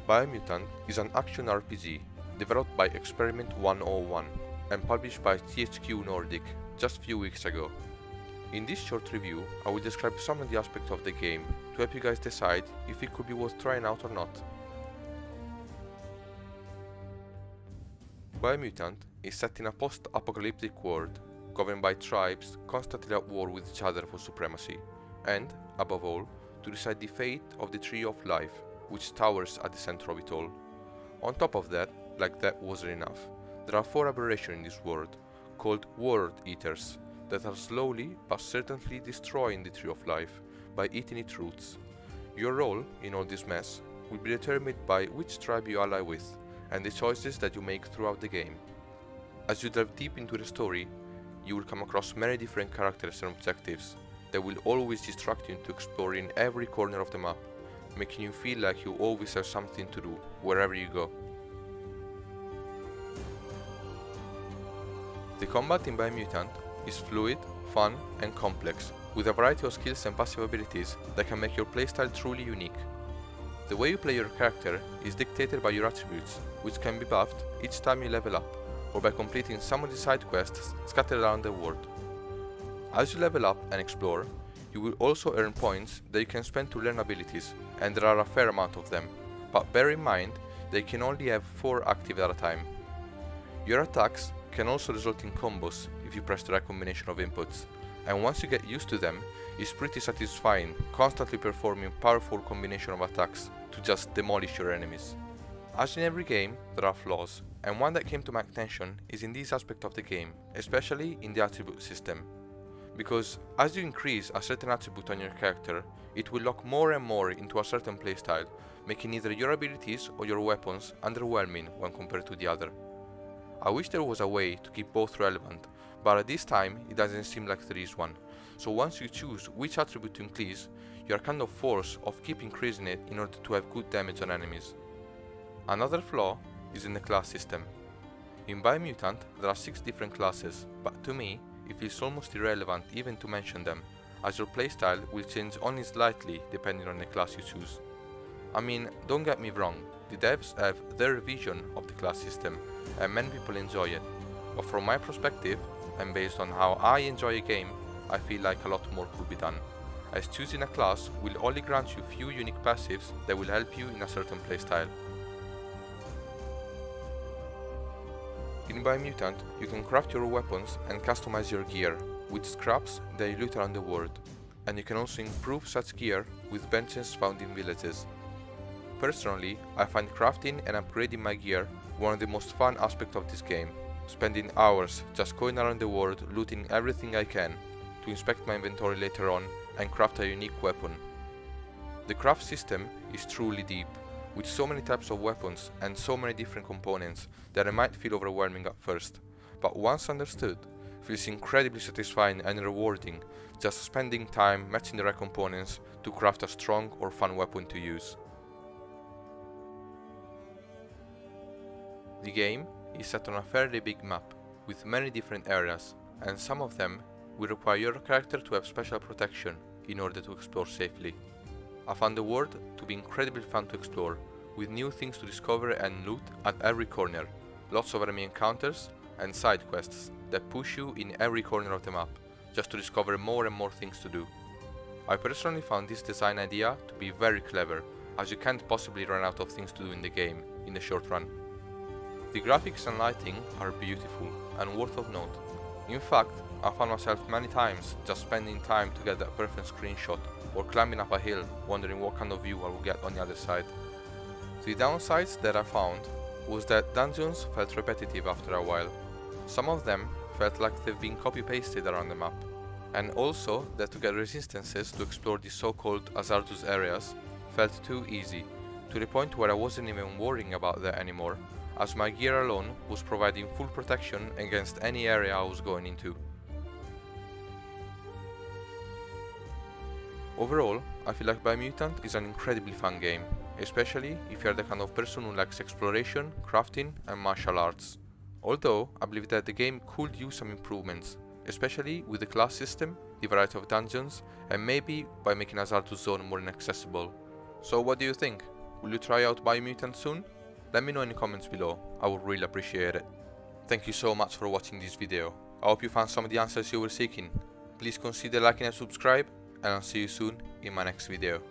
Biomutant is an action RPG developed by Experiment 101 and published by THQ Nordic just a few weeks ago. In this short review, I will describe some of the aspects of the game to help you guys decide if it could be worth trying out or not. Biomutant is set in a post-apocalyptic world governed by tribes constantly at war with each other for supremacy, and, above all, to decide the fate of the Tree of Life, which towers at the center of it all. On top of that, like that wasn't enough, there are 4 aberrations in this world, called World Eaters, that are slowly but certainly destroying the Tree of Life by eating its roots. Your role in all this mess will be determined by which tribe you ally with, and the choices that you make throughout the game. As you delve deep into the story, you will come across many different characters and objectives that will always distract you into exploring every corner of the map, making you feel like you always have something to do wherever you go. The combat in Biomutant is fluid, fun and complex, with a variety of skills and passive abilities that can make your playstyle truly unique. The way you play your character is dictated by your attributes, which can be buffed each time you level up, or by completing some of the side quests scattered around the world. As you level up and explore, you will also earn points that you can spend to learn abilities, and there are a fair amount of them, but bear in mind they can only have 4 active at a time. Your attacks can also result in combos if you press the right combination of inputs, and once you get used to them, it's pretty satisfying constantly performing powerful combination of attacks to just demolish your enemies. As in every game, there are flaws, and one that came to my attention is in this aspect of the game, especially in the attribute system. Because as you increase a certain attribute on your character, it will lock more and more into a certain playstyle, making either your abilities or your weapons underwhelming when compared to the other. I wish there was a way to keep both relevant, but at this time it doesn't seem like there is one. So once you choose which attribute to increase, you are kind of forced of keep increasing it in order to have good damage on enemies. Another flaw is in the class system. In Biomutant there are 6 different classes, but to me it feels almost irrelevant even to mention them, as your playstyle will change only slightly depending on the class you choose. I mean, don't get me wrong, the devs have their vision of the class system and many people enjoy it, but from my perspective and based on how I enjoy a game, I feel like a lot more could be done, as choosing a class will only grant you few unique passives that will help you in a certain playstyle. In Biomutant, you can craft your weapons and customize your gear with scraps that you loot around the world, and you can also improve such gear with benches found in villages. Personally, I find crafting and upgrading my gear one of the most fun aspects of this game, spending hours just going around the world looting everything I can to inspect my inventory later on and craft a unique weapon. The craft system is truly deep, with so many types of weapons and so many different components that it might feel overwhelming at first, but once understood, feels incredibly satisfying and rewarding just spending time matching the right components to craft a strong or fun weapon to use. The game is set on a fairly big map, with many different areas, and some of them will require your character to have special protection in order to explore safely. I found the world to be incredibly fun to explore, with new things to discover and loot at every corner, lots of enemy encounters and side quests that push you in every corner of the map, just to discover more and more things to do. I personally found this design idea to be very clever, as you can't possibly run out of things to do in the game in the short run. The graphics and lighting are beautiful and worth of note. In fact, I found myself many times just spending time to get that perfect screenshot or climbing up a hill wondering what kind of view I would get on the other side. The downsides that I found was that dungeons felt repetitive after a while. Some of them felt like they've been copy-pasted around the map, and also that to get resistances to explore the so-called Azartus areas felt too easy, to the point where I wasn't even worrying about that anymore, as my gear alone was providing full protection against any area I was going into. Overall, I feel like Biomutant is an incredibly fun game, especially if you are the kind of person who likes exploration, crafting and martial arts. Although, I believe that the game could use some improvements, especially with the class system, the variety of dungeons, and maybe by making Azartus Zone more inaccessible. So what do you think? Will you try out Biomutant soon? Let me know in the comments below, I would really appreciate it. Thank you so much for watching this video. I hope you found some of the answers you were seeking. Please consider liking and subscribe, and I'll see you soon in my next video.